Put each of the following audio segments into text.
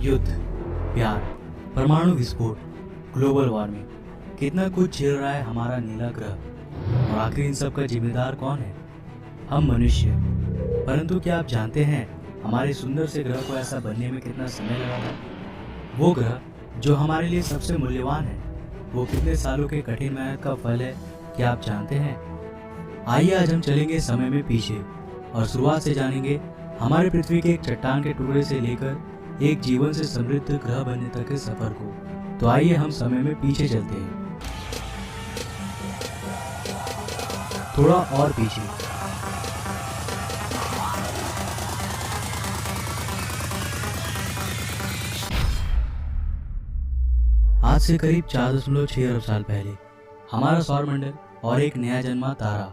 युद्ध, प्यार, परमाणु विस्फोट, ग्लोबल वार्मिंग, कितना कुछ झेल रहा है हमारा नीला ग्रह। और आखिर इन सब का जिम्मेदार कौन है? हम मनुष्य। परंतु क्या आप जानते हैं हमारे सुंदर से ग्रह को ऐसा बनने में कितना समय लगा था? वो ग्रह जो हमारे लिए सबसे मूल्यवान है, वो कितने सालों के कठिन मेहनत का फल है, क्या आप जानते हैं? आइए आज हम चलेंगे समय में पीछे और शुरुआत से जानेंगे हमारे पृथ्वी के एक चट्टान के टुकड़े से लेकर एक जीवन से समृद्ध ग्रह बनने तक के सफर को। तो आइए हम समय में पीछे चलते हैं, थोड़ा और पीछे। आज से करीब 4.6 अरब साल पहले हमारा सौरमंडल और एक नया जन्मा तारा,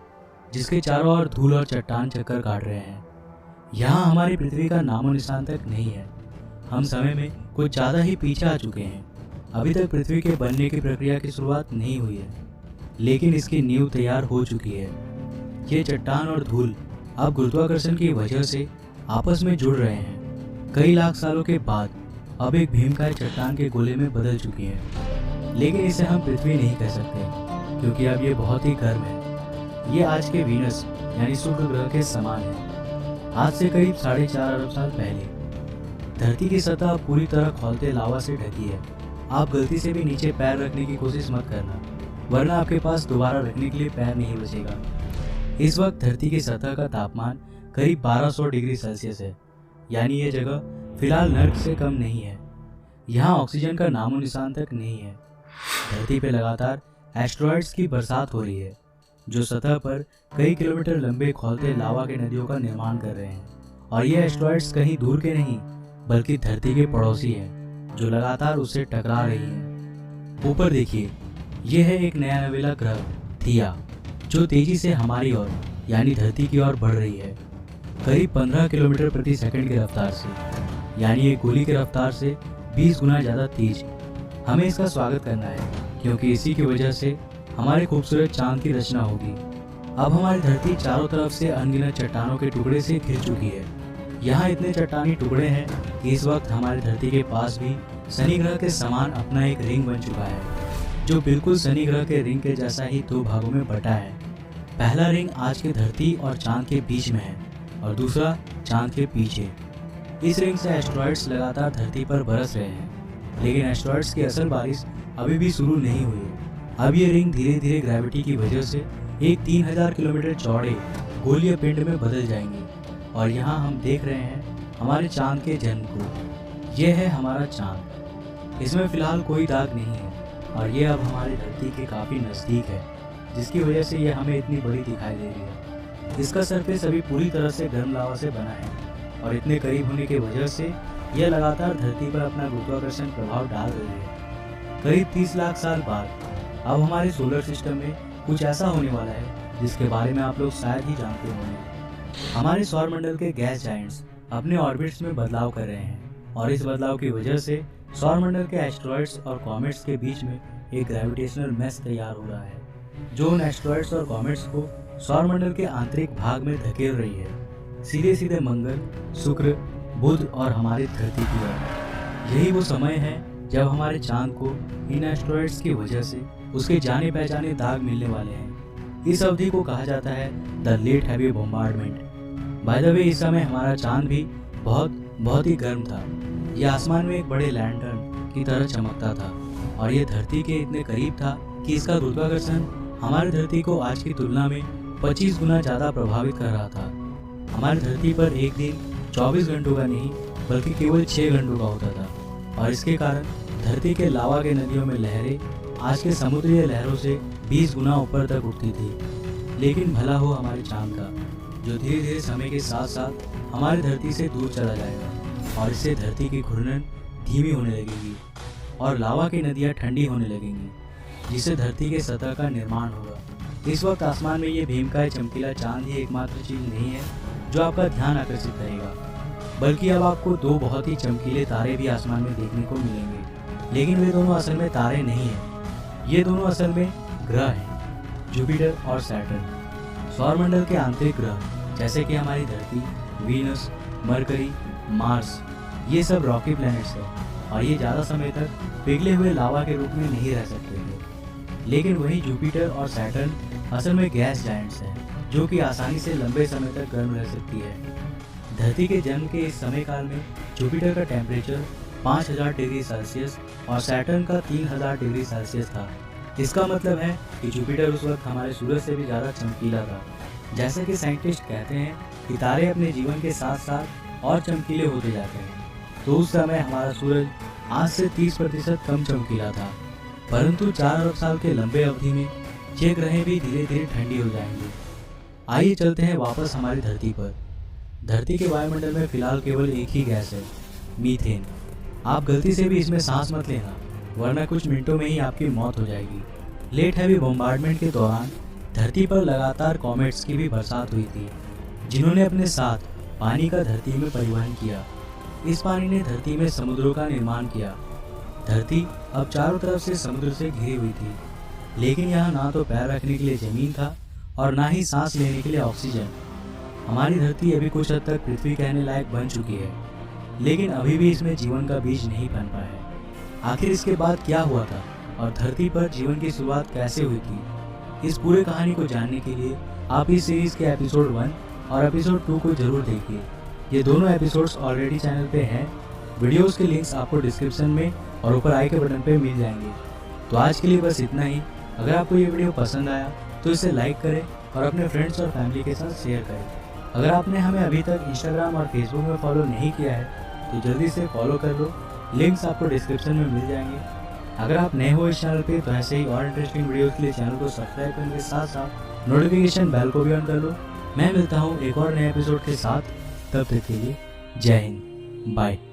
जिसके चारों ओर धूल और चट्टान चक्कर काट रहे हैं। यहाँ हमारी पृथ्वी का नामो निशान तक नहीं है। हम समय में कुछ ज्यादा ही पीछे आ चुके हैं। अभी तक पृथ्वी के बनने की प्रक्रिया की शुरुआत नहीं हुई है, लेकिन इसकी नींव तैयार हो चुकी है। ये चट्टान और धूल अब गुरुत्वाकर्षण की वजह से आपस में जुड़ रहे हैं। कई लाख सालों के बाद अब एक भीमकाय चट्टान के गोले में बदल चुकी है, लेकिन इसे हम पृथ्वी नहीं कह सकते, क्योंकि अब ये बहुत ही गर्म है। ये आज के वीनस यानी शुक्र ग्रह के समान है। आज से करीब 4.5 अरब साल पहले धरती की सतह पूरी तरह खौलते लावा से ढकी है। आप गलती से भी नीचे पैर रखने की कोशिश मत करना, वरना आपके पास दोबारा रखने के लिए पैर नहीं बचेगा। इस वक्त धरती की सतह का तापमान करीब 1200 डिग्री सेल्सियस है, यानी ये जगह फिलहाल नर्क से कम नहीं है। यहाँ ऑक्सीजन का नामो निशान तक नहीं है। धरती पे लगातार एस्टेरॉइड्स की बरसात हो रही है, जो सतह पर कई किलोमीटर लंबे खौलते लावा के नदियों का निर्माण कर रहे हैं। और ये एस्टेरॉइड्स कहीं दूर के नहीं, बल्कि धरती के पड़ोसी हैं, जो लगातार उससे टकरा रही हैं। ऊपर देखिए, यह है एक नया नवेला ग्रह थिया, जो तेजी से हमारी ओर यानी धरती की ओर बढ़ रही है, करीब 15 किलोमीटर प्रति सेकंड की रफ्तार से, यानी एक गोली की रफ्तार से 20 गुना ज़्यादा तेज। हमें इसका स्वागत करना है, क्योंकि इसी की वजह से हमारे खूबसूरत चांद की रचना होगी। अब हमारी धरती चारों तरफ से अनगिनत चट्टानों के टुकड़े से घिर चुकी है। यहाँ इतने चट्टानी टुकड़े हैं कि इस वक्त हमारी धरती के पास भी शनि ग्रह के समान अपना एक रिंग बन चुका है, जो बिल्कुल शनि ग्रह के रिंग के जैसा ही 2 भागों में बटा है। पहला रिंग आज के धरती और चांद के बीच में है और दूसरा चांद के पीछे। इस रिंग से एस्टेरॉइड्स लगातार धरती पर बरस रहे हैं, लेकिन एस्टेरॉइड्स की असल बारिश अभी भी शुरू नहीं हुई है। अब ये रिंग धीरे धीरे ग्रेविटी की वजह से एक 3000 किलोमीटर चौड़े गोलीय पिंड में बदल जाएंगे। और यहाँ हम देख रहे हैं हमारे चांद के जन्म को। यह है हमारा चांद। इसमें फिलहाल कोई दाग नहीं है और ये अब हमारी धरती के काफ़ी नज़दीक है, जिसकी वजह से यह हमें इतनी बड़ी दिखाई दे रही है। इसका सरफेस अभी पूरी तरह से गर्म लावा से बना है और इतने करीब होने की वजह से यह लगातार धरती पर अपना गुरुत्वाकर्षण प्रभाव डाल रही है। करीब 30 लाख साल बाद अब हमारे सोलर सिस्टम में कुछ ऐसा होने वाला है जिसके बारे में आप लोग शायद ही जानते होंगे। हमारे सौरमंडल के गैस जायंट्स अपने ऑर्बिट्स में बदलाव कर रहे हैं और इस बदलाव की वजह से सौरमंडल के एस्टेरॉइड्स और कॉमेट्स के बीच में एक ग्रेविटेशनल मैश तैयार हो रहा है, जो उन एस्टेरॉइड्स और कॉमेट्स को सौरमंडल के आंतरिक भाग में धकेल रही है, सीधे सीधे मंगल, शुक्र, बुध और हमारी धरती की ओर। यही वो समय है जब हमारे चांद को इन एस्टेरॉइड्स की वजह से उसके जाने पहचाने दाग मिलने वाले हैं। इस अवधि को कहा जाता है the late heavy bombardment. By the way, इस समय हमारा चांद भी बहुत ही गर्म था। यह आसमान में एक बड़े लैंटर्न की तरह चमकता था और यह धरती के इतने करीब था कि इसका गुरुत्वाकर्षण हमारी धरती को आज की तुलना में 25 गुना ज़्यादा प्रभावित कर रहा था। हमारी धरती पर एक दिन 24 घंटों का नहीं, बल्कि केवल 6 घंटों का होता था और इसके कारण धरती के लावा के नदियों में लहरें आज के समुद्री लहरों से 20 गुना ऊपर तक उठती थी। लेकिन भला हो हमारे चांद का, जो धीरे धीरे समय के साथ साथ हमारी धरती से दूर चला जाएगा और इससे धरती की घूर्णन धीमी होने लगेगी और लावा की नदियाँ ठंडी होने लगेंगी, जिससे धरती के सतह का निर्माण होगा। इस वक्त आसमान में ये भीमकाय चमकीला चांद ही एकमात्र चीज नहीं है जो आपका ध्यान आकर्षित करेगा, बल्कि अब आपको 2 बहुत ही चमकीले तारे भी आसमान में देखने को मिलेंगे। लेकिन वे दोनों असल में तारे नहीं हैं, ये दोनों असल में ग्रह हैं, जुपिटर और सैटर्न। सौरमंडल के आंतरिक ग्रह जैसे कि हमारी धरती, वीनस, मरकरी, मार्स, ये सब रॉकी प्लैनेट्स हैं और ये ज़्यादा समय तक पिघले हुए लावा के रूप में नहीं रह सकते थे। लेकिन वहीं जुपिटर और सैटर्न असल में गैस जायंट्स हैं जो कि आसानी से लंबे समय तक गर्म रह सकती है। धरती के जन्म के इस समय काल में जुपिटर का टेम्परेचर 5000 डिग्री सेल्सियस और सैटर्न का 3000 डिग्री सेल्सियस था। इसका मतलब है कि जुपिटर उस वक्त हमारे सूरज से भी ज़्यादा चमकीला था। जैसा कि साइंटिस्ट कहते हैं कि तारे अपने जीवन के साथ साथ और चमकीले होते जाते हैं, तो उस समय हमारा सूरज आज से 30% कम चमकीला था। परंतु 4 अरब साल के लंबे अवधि में ये ग्रहें भी धीरे धीरे ठंडी हो जाएंगी। आइए चलते हैं वापस हमारी धरती पर। धरती के वायुमंडल में फिलहाल केवल एक ही गैस है, मीथेन। आप गलती से भी इसमें सांस मत लेना, वरना कुछ मिनटों में ही आपकी मौत हो जाएगी। लेट हैवी बॉम्बार्डमेंट के दौरान धरती पर लगातार कॉमेट्स की भी बरसात हुई थी, जिन्होंने अपने साथ पानी का धरती में परिवहन किया। इस पानी ने धरती में समुद्रों का निर्माण किया। धरती अब चारों तरफ से समुद्र से घिरी हुई थी, लेकिन यहाँ ना तो पैर रखने के लिए जमीन था और ना ही सांस लेने के लिए ऑक्सीजन। हमारी धरती अभी कुछ हद तक पृथ्वी कहने लायक बन चुकी है, लेकिन अभी भी इसमें जीवन का बीज नहीं पनपा है। आखिर इसके बाद क्या हुआ था और धरती पर जीवन की शुरुआत कैसे हुई थी? इस पूरे कहानी को जानने के लिए आप इस सीरीज के एपिसोड 1 और एपिसोड 2 को जरूर देखिए। ये दोनों एपिसोड्स ऑलरेडी चैनल पे हैं। वीडियोस के लिंक्स आपको डिस्क्रिप्शन में और ऊपर आई के बटन पे मिल जाएंगे। तो आज के लिए बस इतना ही। अगर आपको ये वीडियो पसंद आया तो इसे लाइक करें और अपने फ्रेंड्स और फैमिली के साथ शेयर करें। अगर आपने हमें अभी तक इंस्टाग्राम और फेसबुक में फॉलो नहीं किया है तो जल्दी से फॉलो कर लो, लिंक्स आपको डिस्क्रिप्शन में मिल जाएंगे। अगर आप नए हो इस चैनल पे तो ऐसे ही और इंटरेस्टिंग वीडियोस के लिए चैनल को सब्सक्राइब करने के साथ साथ नोटिफिकेशन बेल को भी ऑन कर लो। मैं मिलता हूँ एक और नए एपिसोड के साथ, तब तक के लिए जय हिंद, बाय।